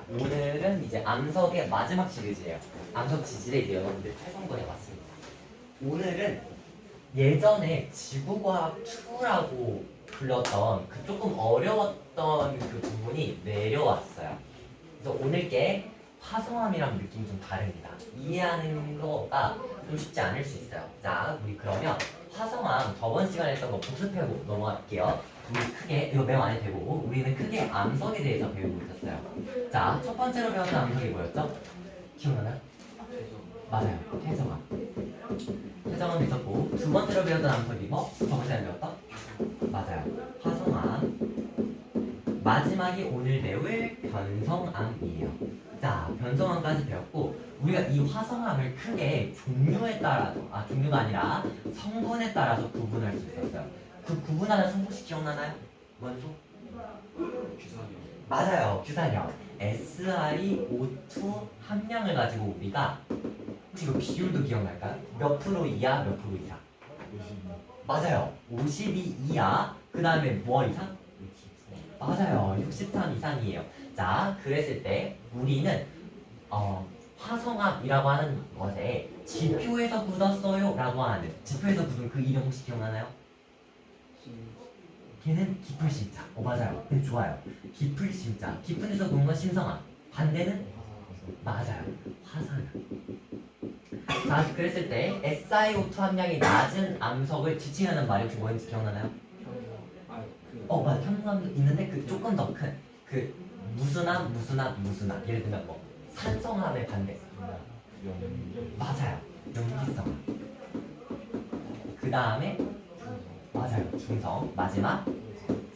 오늘은 이제 암석의 마지막 시리즈예요. 암석 지질에 이제 여러분들 최선거에 왔습니다. 오늘은 예전에 지구과학 2라고 불렸던 그 조금 어려웠던 그 부분이 내려왔어요. 그래서 오늘 게 화성암이랑 느낌이 좀 다릅니다. 이해하는 거가 좀 쉽지 않을 수 있어요. 자, 우리 그러면 화성암 저번 시간에 했던 거 복습하고 넘어갈게요. 우리 크게 이거 매우 많이 되고 우리는 크게 암석에 대해서 배우고 있었어요. 자, 첫 번째로 배웠던 암석이 뭐였죠? 기억나나요? 맞아요. 태성암. 태성암 있었고 두 번째로 배웠던 암석이 뭐? 저번 시간에 배웠던? 맞아요. 화성암. 마지막이 오늘 배울 변성암이에요. 자, 변성암까지 배웠고 우리가 이 화성암을 크게 종류에 따라서 종류가 아니라 성분에 따라서 구분할 수 있었어요. 그 구분하는 성분 혹시 기억나나요? 원소? 규산이요. 맞아요. 규산염. SiO2 함량을 가지고 우리가 혹시 그 비율도 기억날까요? 몇 프로 이하, 몇 프로 이상? 50. 맞아요. 52 이하. 그 다음에 뭐 이상? 맞아요. 63 이상이에요. 자, 그랬을 때 우리는 화성암이라고 하는 것에 지표에서 굳었어요 라고 하는 지표에서 굳은 그 이름 혹시 기억나나요? 걔는 기풀심자. 맞아요. 네, 좋아요. 기풀심자. 깊은 데서 굳은 건 심성암. 반대는? 맞아요. 화산암. 자, 그랬을 때 SiO2 함량이 낮은 암석을 지칭하는 말이 혹시 뭐였는지 기억나나요? 맞아. 현무암도 있는데 그 조금 더 큰 그 무순암. 예를 들면 뭐 산성암의 반대. 맞아요. 염기성암. 그 다음에 맞아요. 중성. 마지막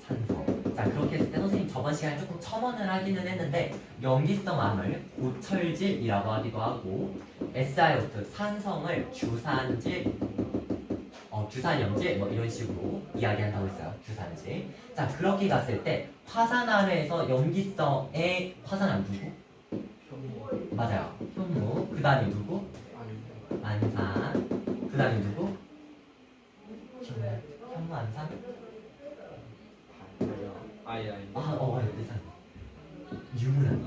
산성. 자, 그렇게 했을 때 선생님 저번 시간에 조금 첨언을 하기는 했는데 염기성암을 고철질이라고 하기도 하고 SiO2 산성을 규산질 규산염질 뭐 이런 식으로 이야기한다고 했어요. 규산질. 자, 그렇게 갔을 때 화산암에서 염기성의 화산암 누구? 현무. 맞아요. 현무. 그 다음에 누구? 안산. 그 다음에 누구? 현무 안산? 맞아요. 유문암.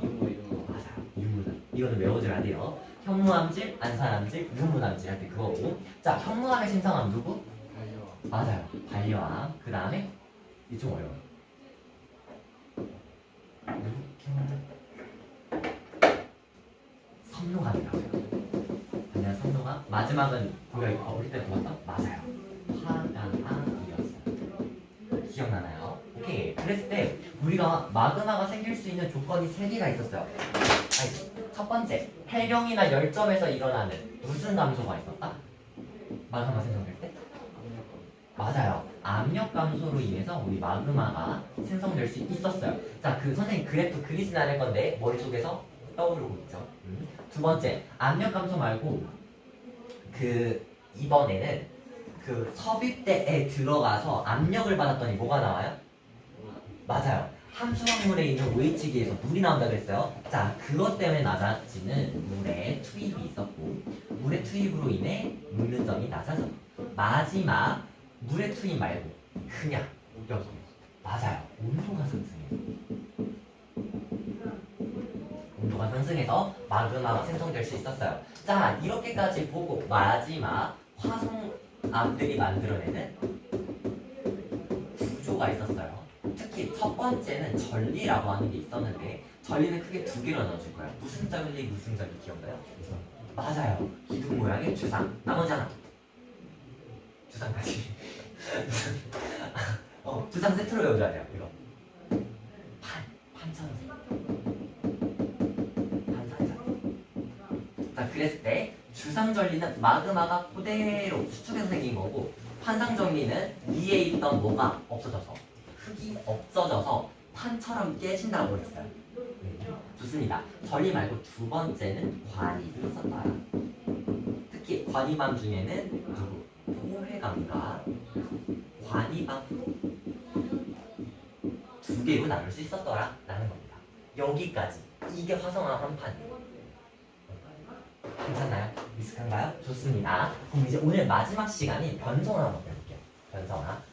맞아요. 유문암. 이거는 외워줘야 돼요. 현무암질, 안산암질, 유문암질 할 때 그거고. 자, 현무암의 신성암 누구? 맞아요. 반려암. 그 다음에 이게 좀 어려워요. 선로암이라고요. 아니야, 선로암. 마지막은 우리가 어릴 때 배웠던? 맞아요. 화양암이었어요. 기억나나요? 오케이. 그랬을 때 우리가 마그마가 생길 수 있는 조건이 3개가 있었어요. 첫 번째, 해경이나 열점에서 일어나는 무슨 감소가 있었다? 마그마 생성될 때? 맞아요. 압력 감소로 인해서 우리 마그마가 생성될 수 있었어요. 자, 그 선생님 그래프 그리진 않을 건데 머릿속에서 떠오르고 있죠. 두 번째, 압력 감소 말고 그 이번에는 그 섭입대에 들어가서 압력을 받았더니 뭐가 나와요? 맞아요. 함수확물에 있는 OH기에서 물이 나온다고 했어요. 자, 그것 때문에 낮아지는 물의 투입이 있었고 물의 투입으로 인해 물능점이 낮아져. 마지막 물의 투입 말고 그냥 여기 맞아요. 온도가 상승해요. 온도가 상승해서 마그마가 생성될 수 있었어요. 자, 이렇게까지 보고 마지막 화성암들이 만들어내는 구조가 있었어요. 특히 첫 번째는 전리라고 하는 게 있었는데 전리는 크게 2개로 나눠줄 거예요. 무슨 전리, 무슨 전리 기억나요? 맞아요. 기둥 모양의 주상. 나머지 하나. 주상까지. 주상 세트로 외워줘야 돼요. 이거. 판천색. 판상전. 자, 그랬을 때 주상전리는 마그마가 그대로 수축해서 생긴 거고 판상전리는 위에 있던 뭐가 없어져서 흙이 없어져서 판처럼 깨진다고 했어요. 좋습니다. 전리 말고 두 번째는 관입이 있었다. 특히 관입암 중에는 누구? 포회감과 관입암 2개로 나눌 수 있었더라 라는 겁니다. 여기까지. 이게 화성암 한 판이에요. 괜찮나요? 익숙한가요? 좋습니다. 그럼 이제 오늘 마지막 시간이 변성암 한번 해볼게요. 변성암.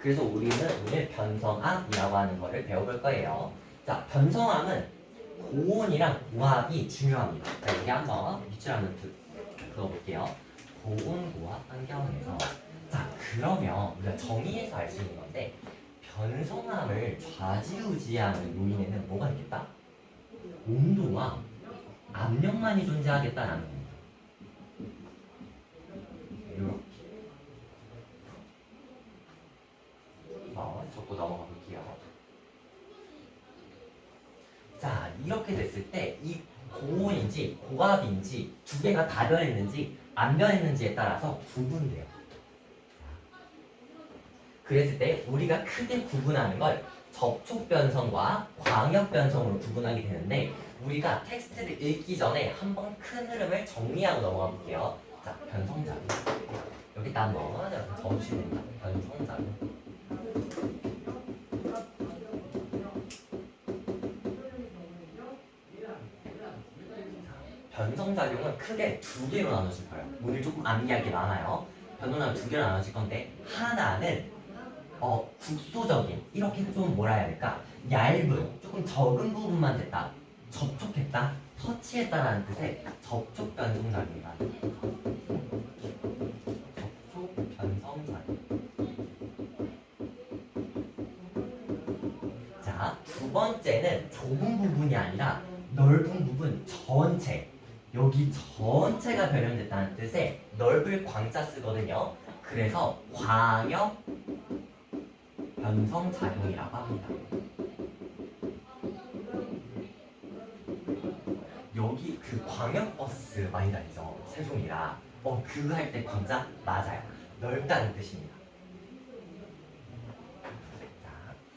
그래서 우리는 오늘 변성암이라고 하는 거를 배워볼 거예요. 자, 변성암은 고온이랑 고압이 중요합니다. 자, 여기 한번 밑줄 한번 그어볼게요. 고온, 고압 환경에서. 자, 그러면 우리가 정의해서 알 수 있는 건데, 변성암을 좌지우지하는 요인에는 뭐가 있겠다? 온도와 압력만이 존재하겠다라는 겁니다. 이렇게. 적고 넘어가 볼게요. 자, 이렇게 됐을 때 이 고온인지 고압인지 두 개가 다 변했는지 안 변했는지에 따라서 구분돼요. 그랬을 때 우리가 크게 구분하는 걸 접촉 변성과 광역 변성으로 구분하게 되는데, 우리가 텍스트를 읽기 전에 한번 큰 흐름을 정리하고 넘어가 볼게요. 자, 변성작용. 여기다 한번 적어주시면 됩니다. 변성작용. 변성작용은 크게 두 개로 나눠질 거예요. 오늘 조금 암기할 게 많아요. 변성작용 두 개로 나눠질 건데, 하나는 국소적인, 이렇게 좀 뭐라 해야 될까, 얇은, 조금 적은 부분만 됐다, 접촉했다, 터치했다라는 뜻의 접촉 변성작용이다. 접촉 변성작용. 자, 두 번째는 좁은 부분이 아니라 넓은 부분 전체, 여기 전체가 변형됐다는 뜻의 넓을 광자 쓰거든요. 그래서 광역 변성작용이라고 합니다. 여기 그 광역버스 많이 다니죠? 세종이라. 그거 할 때 광자 맞아요. 넓다는 뜻입니다. 자,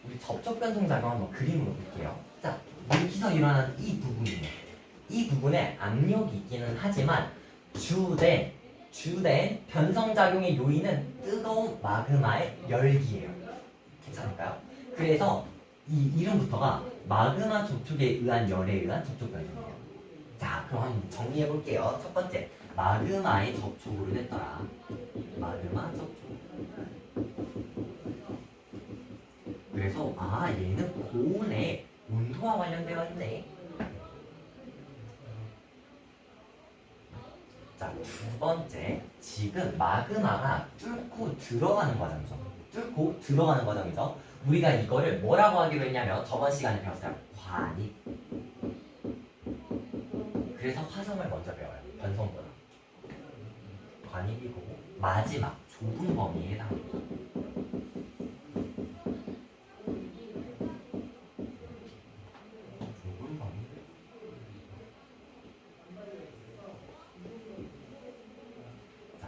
우리 접촉 변성작용 한번 그림으로 볼게요. 자, 여기서 일어나는 이 부분이에요. 이 부분에 압력이 있기는 하지만 주된 변성작용의 요인은 뜨거운 마그마의 열기예요. 괜찮을까요? 그래서 이 이름부터가 마그마 접촉에 의한 열에 의한 접촉 변성이에요. 자, 그럼 한번 정리해 볼게요. 첫 번째, 마그마의 접촉으로 됐더라. 마그마 접촉. 그래서 얘는 고온의 온도와 관련되어 있네. 자, 두 번째, 지금 마그마가 뚫고 들어가는 과정이죠. 뚫고 들어가는 과정이죠. 우리가 이거를 뭐라고 하기로 했냐면 저번 시간에 배웠어요. 관입. 그래서 화성을 먼저 배워요. 변성보다. 관입이고 마지막 좁은 범위에 해당합니다. 좁은 범위. 자,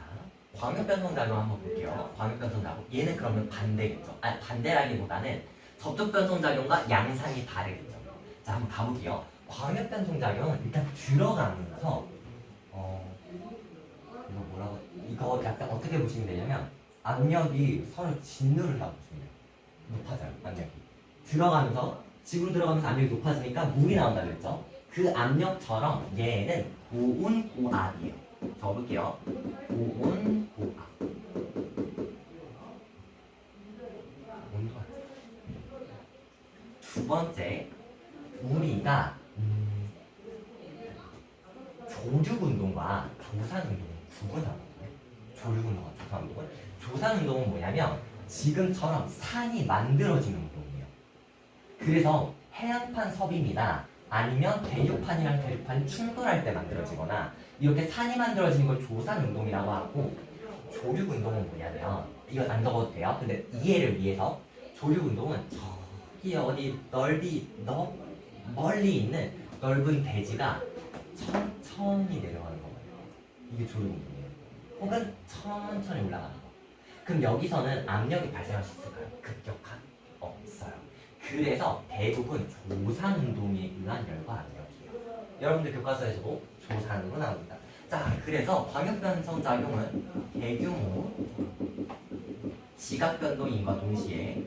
광역변성작용 한번 볼게요. 광역변성작용. 얘는 그러면 반대겠죠. 반대라기보다는 접촉변성작용과 양상이 다르겠죠. 자, 한번 가볼게요. 광역변성작용은 일단 들어가면서 이거 약간 어떻게 보시면 되냐면, 압력이 서로 진누를 하고 보시면 돼요. 높아져요. 압력이 들어가면서, 집으로 들어가면서 압력이 높아지니까 물이 나온다고 했죠. 그 압력처럼 얘는 고온 고압이에요. 적어볼게요. 고온 고압. 온도가. 두 번째, 우리가 조류운동과 조산운동을 구분하거든요. 조류운동과 조산운동은, 조산운동은 뭐냐면 지금처럼 산이 만들어지는 운동이에요. 그래서 해안판 섭입이나 아니면 대륙판이랑 대륙판이 충돌할 때 만들어지거나 이렇게 산이 만들어지는 걸 조산운동이라고 하고, 조류운동은 뭐냐면, 이건 안 적어도 돼요. 근데 이해를 위해서, 조류운동은 저기 어디 멀리 있는 넓은 대지가 천천히 내려가는 거예요. 이게 조류운동이에요. 혹은 천천히 올라가는 거. 그럼 여기서는 압력이 발생할 수 있을까요? 급격한? 없어요. 그래서 대부분 조산운동에 의한 열과 압력이에요. 여러분들 교과서에서도 조산으로 나옵니다. 자, 그래서 광역변성작용은 대규모 지각변동인과 동시에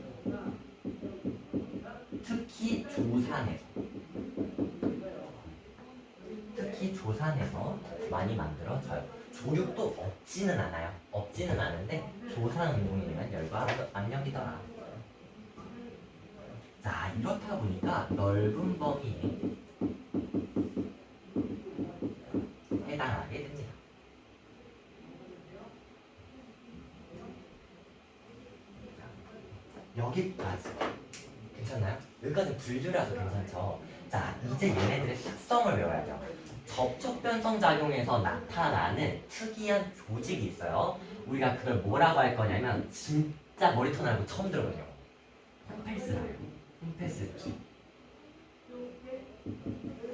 특히 조산에서 특히 조산에서 많이 만들어져요. 조류도 없지는 않아요. 없지는 않은데 조산 운동이면 열과 압력이더라. 자, 이렇다 보니까 넓은 범위에 해당하게 됩니다. 여기까지 괜찮나요? 여기까지는 분류라서 괜찮죠? 자, 이제 얘네들의 특성을 외워야 돼요. 접촉 변성 작용에서 나타나는 특이한 조직이 있어요. 우리가 그걸 뭐라고 할 거냐면 진짜 머리털 날고 처음 들어보죠. 홈펠스라요. 홈펠스 조직.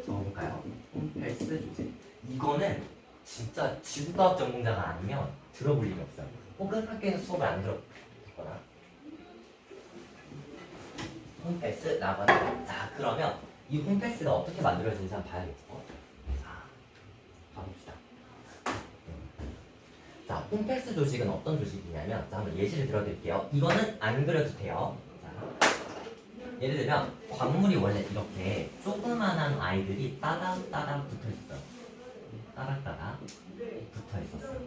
적어볼까요? 홈펠스 조직. 이거는 진짜 지구과학 전공자가 아니면 들어볼 일이 없어요. 혹은 학교에서 수업을 안 들었거나. 홈패스라고 하는. 자, 그러면 이 홈패스가 어떻게 만들어지는지 한번 봐야겠죠. 자, 가봅시다. 자, 홈패스 조직은 어떤 조직이냐면, 자, 한번 예시를 들어드릴게요. 이거는 안 그려도 돼요. 자, 예를 들면 광물이 원래 이렇게 조그만한 아이들이 따닥따닥 붙어 있어요. 따닥따닥 붙어 있었어요.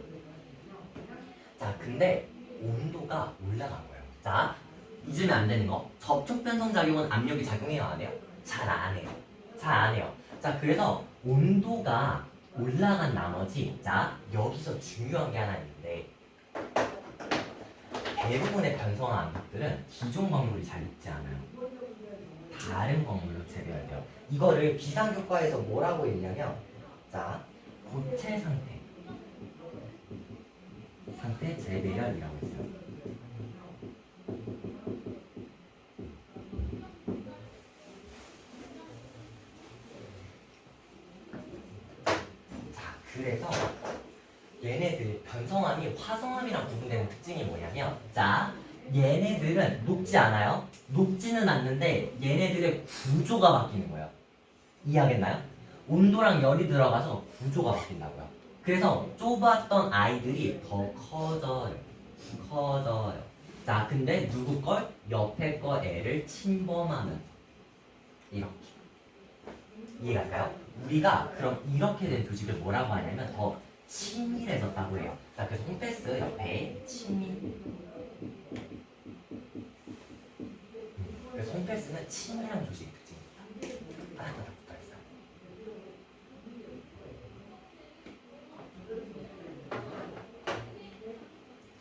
자, 근데 온도가 올라간 거예요. 자, 잊으면 안 되는 거. 접촉 변성 작용은 압력이 작용해요, 안 해요? 잘 안 해요. 잘 안 해요. 자, 그래서 온도가 올라간 나머지, 자, 여기서 중요한 게 하나 있는데, 대부분의 변성한 압력들은 기존 광물이 잘 있지 않아요. 다른 광물로 재배해야 돼요. 이거를 비상교과에서 뭐라고 읽냐면, 자, 고체 상태 재배열이라고 있어요. 자, 그래서 얘네들 변성함이 화성함이랑 구분되는 특징이 뭐냐면, 자, 얘네들은 녹지 않아요. 녹지는 않는데 얘네들의 구조가 바뀌는 거예요. 이해하겠나요? 온도랑 열이 들어가서 구조가 바뀐다고요. 그래서 좁았던 아이들이 더 커져요. 커져요. 자, 근데 누구 걸? 옆에 거 애를 침범하면서 이렇게. 이해갈까요? 우리가 그럼 이렇게 된 조직을 뭐라고 하냐면 더 친밀해졌다고 해요. 자, 그래서 홈패스 옆에 친밀. 그래서 홈패스는 친밀한 조직의 특징입니다. 하나 더 붙어있어요.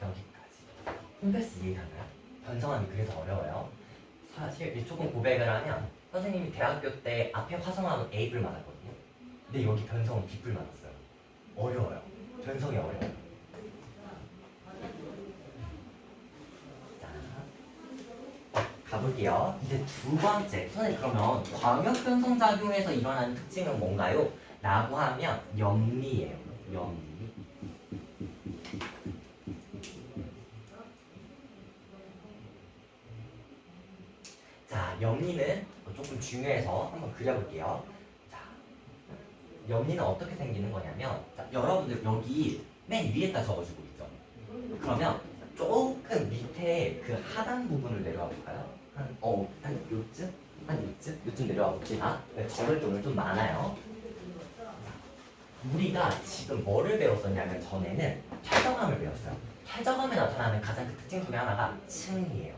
여기까지. 홈패스 이해가나요? 변성함이 그래서 어려워요. 사실 조금 고백을 하면 선생님이 대학교 때 앞에 화성함은 A불 맞았거든요. 근데 여기 변성은 B불 맞았어요. 어려워요. 변성이 어려워요. 자, 가볼게요. 이제 두 번째. 선생님, 그러면 광역 변성 작용에서 일어나는 특징은 뭔가요? 라고 하면 염리예요. 염리. 자, 염리는 조금 중요해서 한번 그려볼게요. 자, 염리는 어떻게 생기는 거냐면, 자, 여러분들 여기 맨 위에다 적어주고 있죠. 그러면 조금 밑에 그 하단 부분을 내려와 볼까요? 한 요쯤? 한 요쯤? 요쯤 내려와 봅시다. 적을 게 오늘 좀 많아요. 우리가 지금 뭐를 배웠었냐면 전에는 퇴적함을 배웠어요. 퇴적함에 나타나는 가장 큰 특징 중에 하나가 층이에요.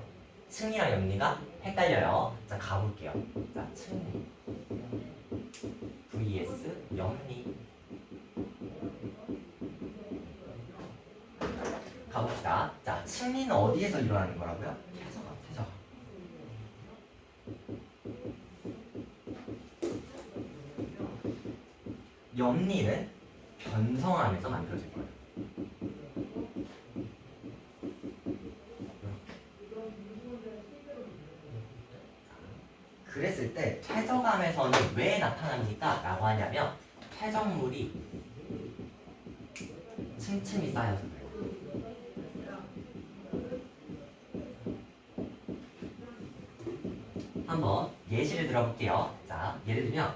층이랑 염리가 헷갈려요. 자, 가볼게요. 자, 층리 vs 염리. 가봅시다. 자, 층리는 어디에서 일어나는 거라고요? 퇴적함, 퇴적함. 염리는 변성함에서 만들어질 거예요. 그랬을 때 퇴적함에서는 왜 나타납니까? 라고 하냐면 퇴적물이 층층이 쌓여서 그래요. 한번 예시를 들어볼게요. 자, 예를 들면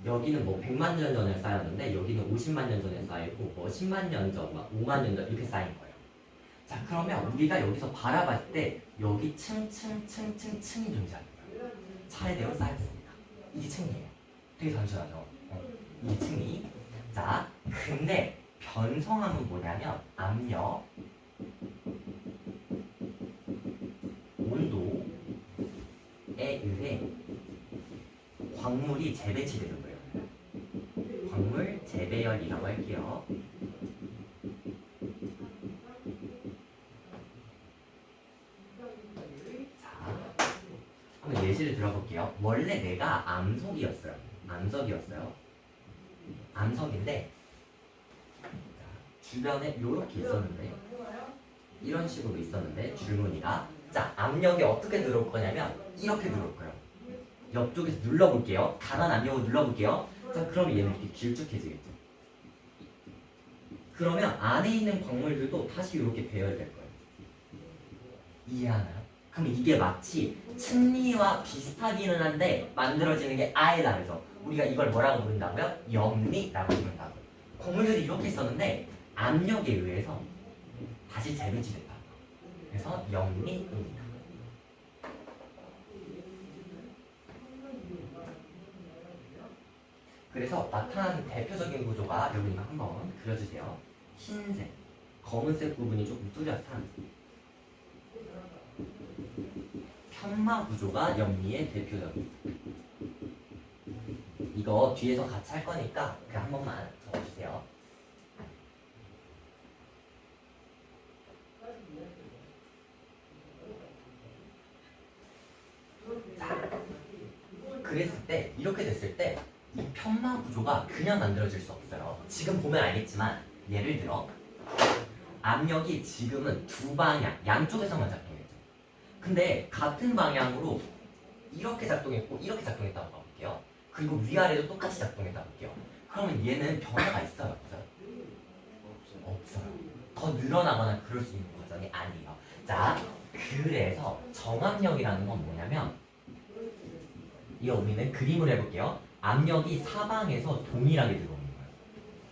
여기는 뭐 100만 년 전에 쌓였는데 여기는 50만 년 전에 쌓이고 뭐 10만 년 전, 막 5만 년 전 이렇게 쌓인 거예요. 자, 그러면 우리가 여기서 바라봤을 때 여기 층이 존재하는 거예요. 차례대로 쌓였습니다. 이게 층이에요. 되게 단순하죠. 이 층이. 근데 변성함은 뭐냐면 압력, 온도에 의해 광물이 재배치되는 거예요. 광물 재배열이라고 할게요. 자, 한번 예시를 들어볼게요. 원래 내가 암석이었어요. 암석인데 주변에 이렇게 있었는데 이런 식으로 있었는데 줄무늬가 자 압력이 어떻게 들어올 거냐면 이렇게 들어올 거예요. 옆쪽에서 눌러볼게요. 강한 압력을 눌러볼게요. 자 그럼 얘는 이렇게 길쭉해지겠죠. 그러면 안에 있는 광물들도 다시 이렇게 배열될 거예요. 이해하나요? 그럼 이게 마치 층리와 비슷하기는 한데 만들어지는 게 아예 다르죠. 우리가 이걸 뭐라고 부른다고요? 염리라고 부른다고요. 광물들이 이렇게 있었는데 압력에 의해서 다시 재배치됐다. 그래서 염리입니다. 그래서 나타나는 대표적인 구조가 여기가 한번 그려주세요. 흰색, 검은색 부분이 조금 뚜렷한 편마 구조가 염리의 대표적인. 이거 뒤에서 같이 할 거니까 그냥 한 번만 적어주세요. 자, 그랬을 때 이렇게 됐을 때 이 편마 구조가 그냥 만들어질 수 없어요. 지금 보면 알겠지만 예를 들어 압력이 지금은 두 방향 양쪽에서만 작동했죠. 근데 같은 방향으로 이렇게 작동했고 이렇게 작동했다고 봐볼게요. 그리고 위아래도 똑같이 작동했다고 볼게요. 그러면 얘는 변화가 있어요? 없어요? 없어요. 더 늘어나거나 그럴 수 있는 과정이 아니에요. 자, 그래서 정압력이라는 건 뭐냐면 이거 우리는 그림을 해볼게요. 압력이 사방에서 동일하게 들어오는 거예요.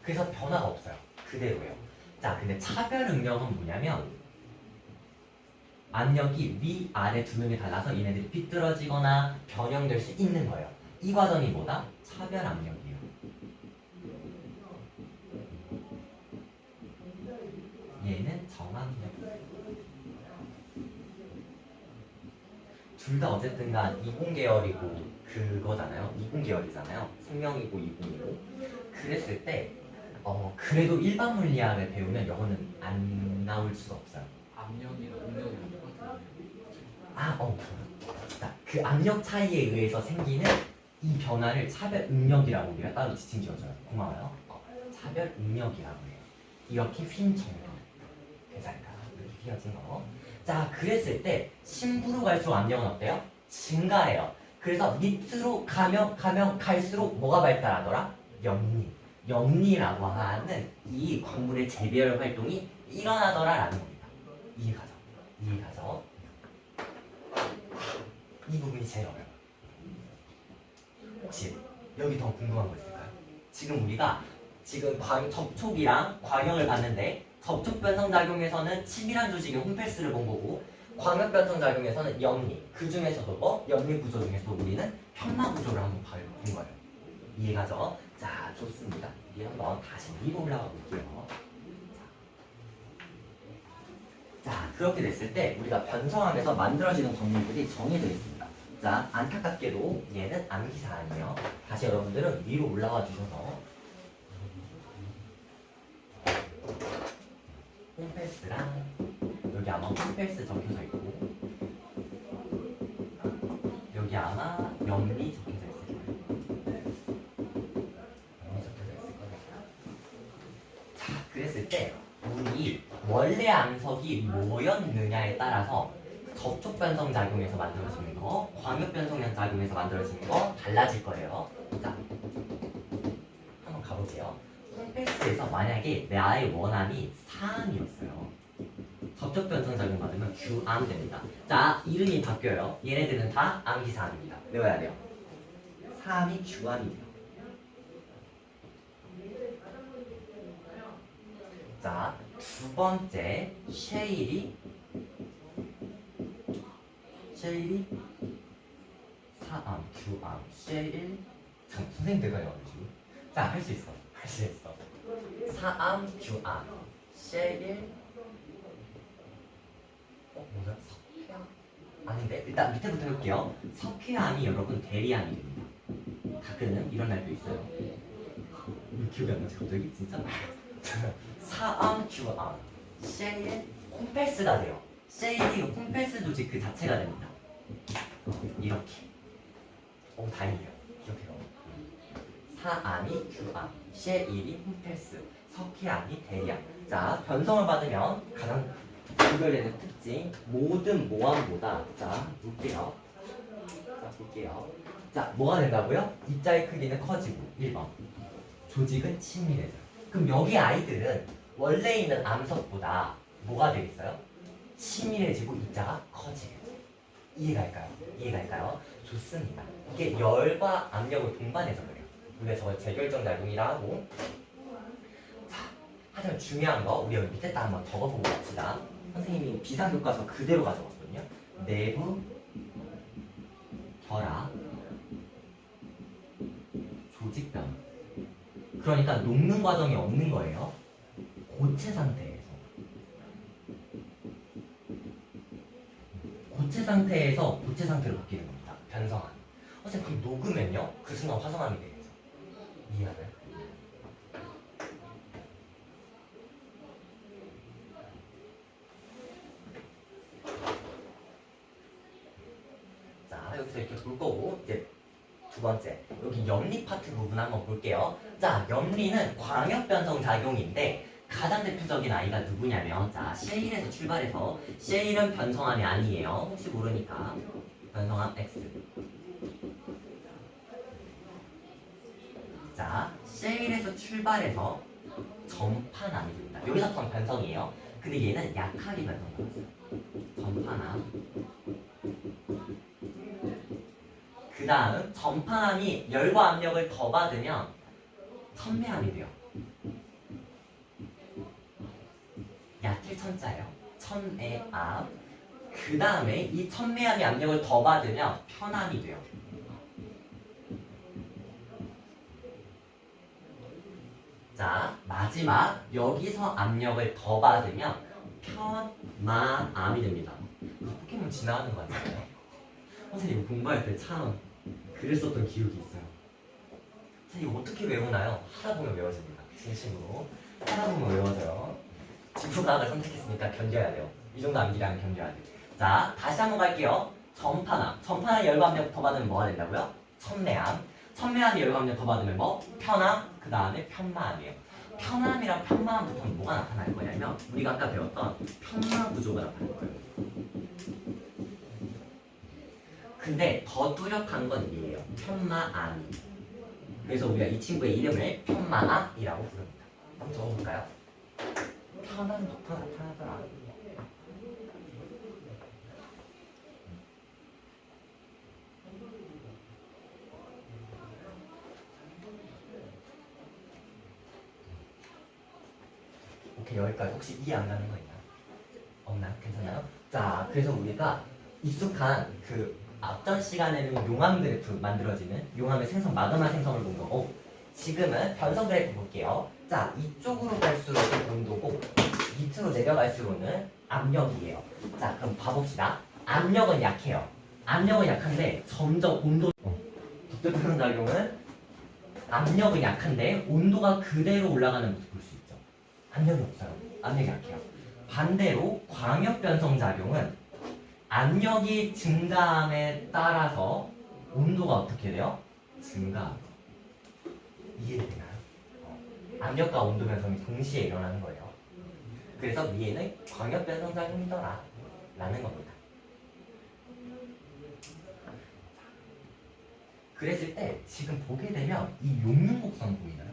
그래서 변화가 없어요. 그대로예요. 자, 근데 차별응력은 뭐냐면 압력이 위, 아래 두 명이 달라서 얘네들이 삐뚤어지거나 변형될 수 있는 거예요. 이 과정이 뭐다? 차별압력이에요. 얘는 정압력. 둘 다 어쨌든 간 이공계열이고 그거잖아요. 이공계열이잖아요. 생명이고 이공이고. 그랬을 때 그래도 일반 물리학을 배우면 이거는 안 나올 수가 없어요. 압력이랑 응력이랑 똑같은데. 자, 그 압력 차이에 의해서 생기는 이 변화를 차별응력이라고 우리가 따로 지칭 지어줘요. 고마워요. 차별응력이라고 해요. 이렇게 휜 정도. 괜찮을까? 이렇게 휘어진 거. 자, 그랬을 때 심부로 갈수록 압력은 어때요? 증가해요. 그래서 밑으로 가면 갈수록 뭐가 발달하더라? 염리라고 하는 이 광물의 재배열 활동이 일어나더라라는 겁니다. 이해가죠? 이 부분이 제일 어려워요. 혹시 여기 더 궁금한 거 있을까요? 지금 우리가 접촉이랑 광역을 봤는데 접촉 변성 작용에서는 치밀한 조직의 홈패스를 본 거고 광역 변성 작용에서는 염리, 그 중에서도 염리 구조 중에서 우리는 편마 구조를 한번 본 거예요. 이해가죠? 자, 좋습니다. 우리 한번 다시 위로 올라가 볼게요. 자, 그렇게 됐을 때 우리가 변성하면서 만들어지는 광물들이 정해져 있습니다. 자, 안타깝게도 얘는 암기사항이에요. 다시 여러분들은 위로 올라와 주셔서 홈패스랑 여기 아마 홈패스 적혀져 있고 여기 아마 염리 적혀져 있을 거예요. 자, 그랬을 때 우리 원래 암석이 뭐였느냐에 따라서 접촉 변성 작용에서 만들어지는 거, 광역 변성 작용에서 만들어지는 거 달라질 거예요. 자, 한번 가보세요. 홈패스에서 만약에 나의 원암이 사암이었어요. 접촉 변성 작용 받으면 규암 됩니다. 자, 이름이 바뀌어요. 얘네들은 다 암기사암입니다. 외워야 돼요. 사암이 규암이 돼요. 자, 두 번째 셰일이 사암, 규암, 셰일. 참, 선생님 대단해요 지금. 자, 할 수 있어. 사암, 규암, 셰일, 뭐야? 석회암? 아닌데? 일단 밑에부터 해볼게요. 석회암이 여러분 대리암이 됩니다. 가끔은 이런 날도 있어요. 기억이 안 나지 갑자기? 진짜? 사암, 규암, 셰일, 홈페스가 돼요. 셰일이 홈페스 조직 그 자체가 됩니다. 이렇게. 다행이에요. 기억해요. 사암이 규암, 셰일이 홈페스, 석회암이 대리암. 자, 변성을 받으면 가장 구별되는 특징 모든 모함보다 자, 볼게요. 자, 볼게요. 자, 뭐가 된다고요? 입자의 크기는 커지고 1번. 조직은 친밀해져요. 그럼 여기 아이들은 원래 있는 암석보다 뭐가 되겠어요? 친밀해지고 입자가 커지겠죠. 이해갈까요? 이해갈까요? 좋습니다. 이게 열과 압력을 동반해서 그래요. 우리가 저걸 재결정작용이라 하고. 자, 하지만 중요한 거 우리 여기 밑에다 한번 적어보고 갑시다. 선생님이 비상교과서 그대로 가져왔거든요. 내부 결합 조직변. 그러니까 녹는 과정이 없는 거예요. 고체 상태에서. 고체 상태에서 고체 상태로 바뀌는 겁니다. 변성함. 선생님 그럼 녹으면요? 그 순간 화성함이 되겠죠. 이해하나요? 자, 여기서 이렇게 볼 거고 이제 두 번째, 여기 염리 파트 부분 한번 볼게요. 자, 염리는 광역 변성 작용인데 가장 대표적인 아이가 누구냐면 자, 셰일에서 출발해서 셰일은 변성함이 아니에요. 혹시 모르니까 변성함 X. 자, 셰일에서 출발해서 전파남이 됩니다. 여기서 변성이에요. 근데 얘는 약하게 변성받았어요. 전파남. 그 다음 전파함이 열과 압력을 더 받으면 천매함이 돼요. 약일 천자예요. 천매암. 그 다음에 이 천매함이 압력을 더 받으면 편함이 돼요. 자, 마지막 여기서 압력을 더 받으면 편마암이 됩니다. 포켓몬 지나가는 거 같아요. 선생님 이거 공부할 때 참 그랬었던 기억이 있어요. 선생님 이거 어떻게 외우나요? 하다 보면 외워집니다. 진심으로 하다 보면 외워져요. 지구과학을 선택했으니까 견뎌야 돼요. 이 정도 암기량은 견뎌야 돼요. 자, 다시 한번 갈게요. 전파남. 전파남 열과 압력 더 받으면 뭐가 된다고요? 천매암. 천매암이 열과 압력 더 받으면 뭐? 편암. 그 다음에 편마암이에요. 편암이랑 편마암부터는 뭐가 나타날 거냐면 우리가 아까 배웠던 편마 구조가 나타날 거예요. 근데 더 뚜렷한 건 이에요. 편마암. 그래서 우리가 이 친구의 이름을 편마암이라고 부릅니다. 한번 적어볼까요? 편암부터 나타나더라. 오케이, 여기까지. 혹시 이해 안 가는 거 있나요? 없나요? 괜찮아요? 자, 그래서 우리가 익숙한 그 앞전 시간에는 용암 그래프 만들어지는 용암의 생성, 마그마 생성을 본 거고 지금은 변성 그래프 볼게요. 자, 이쪽으로 갈수록은 온도고 밑으로 내려갈수록은 압력이에요. 자, 그럼 봐봅시다. 압력은 약해요. 압력은 약한데 점점 온도 북대변성 작용은 압력은 약한데 온도가 그대로 올라가는 모습 볼 수 있죠. 압력이 없어요. 압력이 약해요. 반대로 광역 변성 작용은 압력이 증가함에 따라서 온도가 어떻게 돼요? 증가하고. 이해되나요? 압력과 온도 변성이 동시에 일어나는 거예요. 그래서 위에는 광역 변성 작용이더라 라는 겁니다. 그랬을 때 지금 보게 되면 이 용융 곡선 보이나요?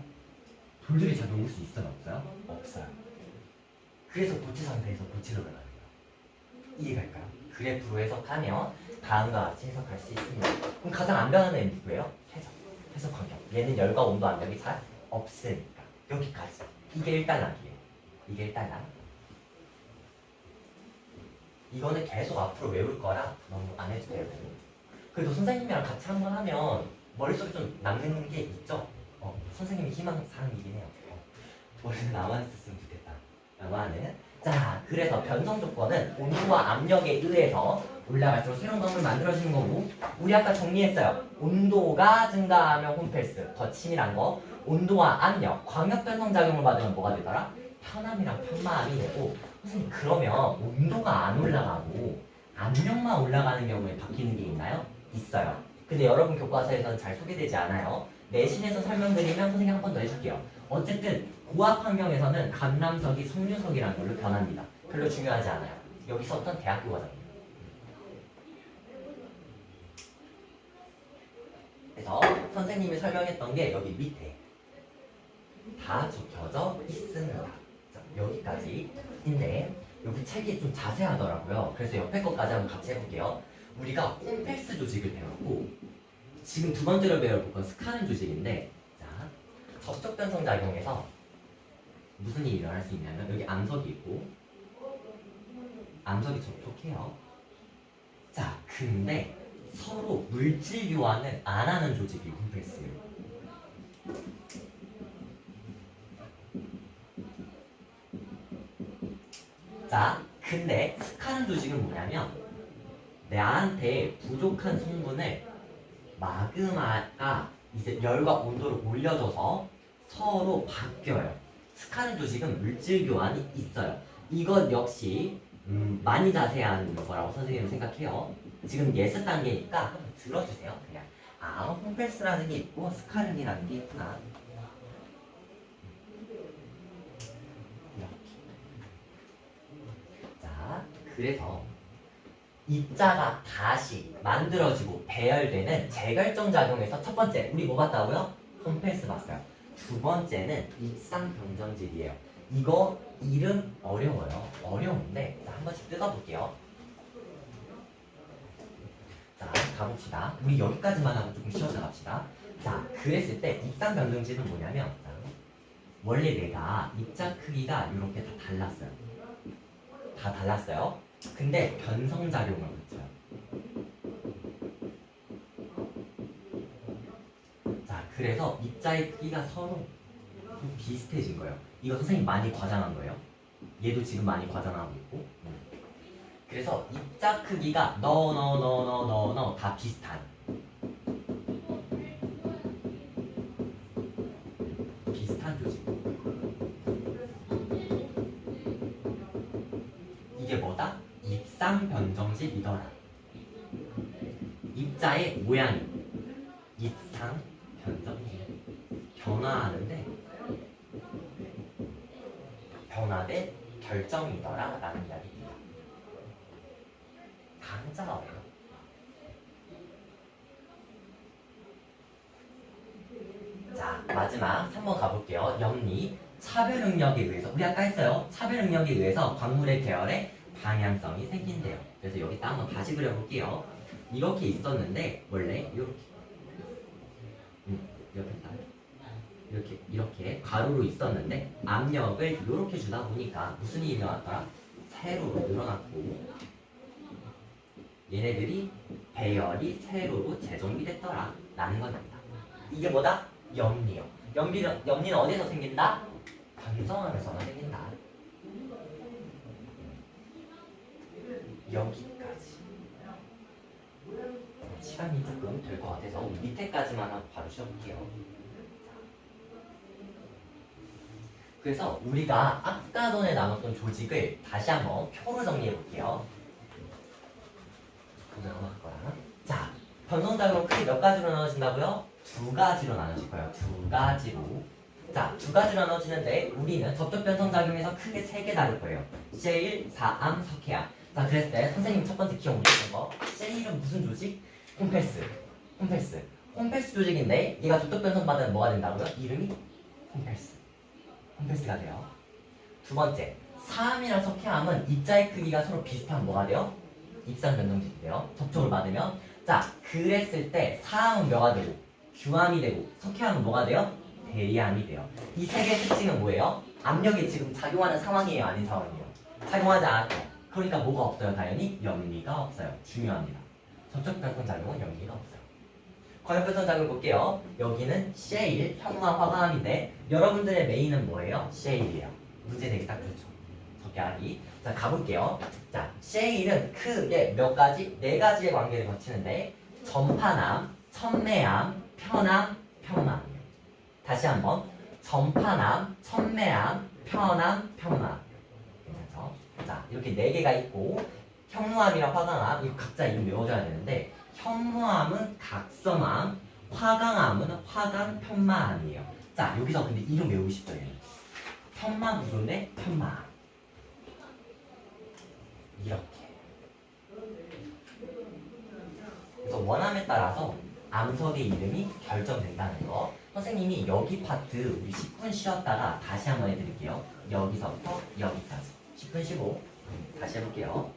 돌들이 잘 녹을 수 있어요? 없어요? 없어요. 그래서 고체 상태에서 고체로 변하는 거예요. 이해갈까요? 그래프로 해석하면 다음과 같이 해석할 수 있습니다. 그럼 가장 안 변하는 애는 누구예요? 해석 환경. 얘는 열과 온도 압력이 잘 없으니까. 여기까지. 이게 1단락이에요. 이게 1단락. 이거는 계속 앞으로 외울 거라 너무 안 해도 돼요. 그래도 선생님이랑 같이 한번 하면 머릿속에 좀 남는 게 있죠? 선생님이 희망사항이긴 해요. 머리는 나만 있었으면 좋겠다 라고 하는. 자, 그래서 변성 조건은 온도와 압력에 의해서 올라갈수록 새로운 광물을 만들어지는 거고, 우리 아까 정리했어요. 온도가 증가하면 홈패스, 더 치밀한 거. 온도와 압력, 광역 변성 작용을 받으면 뭐가 되더라? 편함이랑 편마함이 되고. 선생님, 그러면 온도가 안 올라가고 압력만 올라가는 경우에 바뀌는 게 있나요? 있어요. 근데 여러분 교과서에서는 잘 소개되지 않아요. 내신에서 설명드리면 선생님 한 번 더 해줄게요. 어쨌든 고압 환경에서는 감람석이 석류석이라는 걸로 변합니다. 별로 중요하지 않아요. 여기서 어떤 대학교 과정이에요. 그래서 선생님이 설명했던 게 여기 밑에 다 적혀져 있습니다. 자, 여기까지인데 여기 책이 좀 자세하더라고요. 그래서 옆에 것까지 한번 같이 해볼게요. 우리가 홈패스 조직을 배웠고, 지금 두 번째로 배울 건 스카는 조직인데, 자, 접촉 변성 작용에서 무슨 일이 일어날 수 있냐면 여기 암석이 있고 암석이 접촉해요. 자, 근데 서로 물질 교환을 안 하는 조직이 홈패스예요. 자, 근데 스카는 조직은 뭐냐면 나한테 부족한 성분을 마그마가 이제 열과 온도를 올려줘서 서로 바뀌어요. 스카는 조직은 물질 교환이 있어요. 이것 역시 많이 자세한 거라고 선생님은 생각해요. 지금 예습 단계니까 한번 들어주세요. 그냥 홈패스라는 게 있고 스카른이라는 게 있구나. 이렇게. 자, 그래서 입자가 다시 만들어지고 배열되는 재결정 작용에서 첫 번째 우리 뭐 봤다고요? 홈패스 봤어요. 두 번째는 입상병정질이에요. 이거 이름 어려워요. 어려운데 한 번씩 뜯어볼게요. 자, 가봅시다. 우리 여기까지만 하고 조금 쉬어서 갑시다. 자, 그랬을 때 입상변정질은 뭐냐면, 자, 원래 내가 입자 크기가 이렇게 다 달랐어요. 다 달랐어요. 근데 변성작용을 거쳐요. 자, 그래서 입자의 크기가 서로 좀 비슷해진 거예요. 이거 선생님 많이 과장한 거예요. 얘도 지금 많이 과장하고 있고. 그래서 입자 크기가 너 다 비슷한 조직. 이게 뭐다? 입상변정질이더라. 입자의 모양이 입상변정질 변화하는데 변화된 결정이더라 라는 이야기입니다. 강자가 어려워. 자, 마지막 3번 가볼게요. 염리 차별 응력에 의해서, 우리 아까 했어요. 차별 응력에 의해서 광물의 계열의 방향성이 생긴대요. 그래서 여기다 한번 다시 그려볼게요. 이렇게 있었는데 원래 이렇게 옆에다 이렇게 가로로 있었는데 압력을 이렇게 주다 보니까 무슨 일이 일어났더라? 세로로 늘어났고 얘네들이 배열이 세로로 재정비됐더라 라는 겁니다. 이게 뭐다? 염리요. 염리는 어디서 생긴다? 변성하면서만 생긴다. 여기까지. 시간이 조금 될 것 같아서 밑에까지만 하고 바로 쉬어볼게요. 그래서 우리가 아까 전에 나눴던 조직을 다시 한번 표로 정리해 볼게요. 자, 변성작용은 크게 몇 가지로 나눠진다고요? 두 가지로 나눠질 거예요. 두 가지로. 자, 두 가지로 나눠지는데 우리는 접촉 변성작용에서 크게 세 개 다룰 거예요. 셰일, 사암, 석회암. 자, 그랬을 때 선생님 첫 번째 기억 못했던 거. 셰일은 무슨 조직? 홈패스 조직인데 얘가 접촉 변성 받으면 뭐가 된다고요? 이름이 홈패스가 돼요. 두 번째, 사암이랑 석회암은 입자의 크기가 서로 비슷하면 뭐가 돼요? 입상 변동식이 돼요. 접촉을 받으면. 자, 그랬을 때 사암은 뭐가 되고 규암이 되고 석회암은 뭐가 돼요? 대리암이 돼요. 이 세 개의 특징은 뭐예요? 압력이 지금 작용하는 상황이에요? 아닌 상황이에요? 작용하지 않았죠. 그러니까 뭐가 없어요? 당연히 염리가 없어요. 중요합니다. 접촉 변성 작용은 염리가 없어요. 광역별 선작을 볼게요. 여기는 셰일, 현무암, 화강암인데 여러분들의 메인은 뭐예요? 셰일이에요. 문제 되게 딱 좋죠. 적게 하기. 자, 가볼게요. 자, 셰일은 크게 몇 가지? 네 가지의 관계를 거치는데 전파남, 천매암, 편암, 편마암이에요. 다시 한번 전파남, 천매암, 편암, 편마암. 괜찮죠? 자, 이렇게 네 개가 있고 현무암이랑 화강암 이거 각자 이름 외워줘야 되는데 현무암은 각성암, 화강암은 화강 편마암이에요. 자, 여기서 근데 이름 외우고 싶죠, 얘는. 편마 구조인데 편마암. 이렇게. 그래서 원함에 따라서 암석의 이름이 결정된다는 거. 선생님이 여기 파트 우리 10분 쉬었다가 다시 한번 해드릴게요. 여기서부터 여기까지. 10분 쉬고 다시 해볼게요.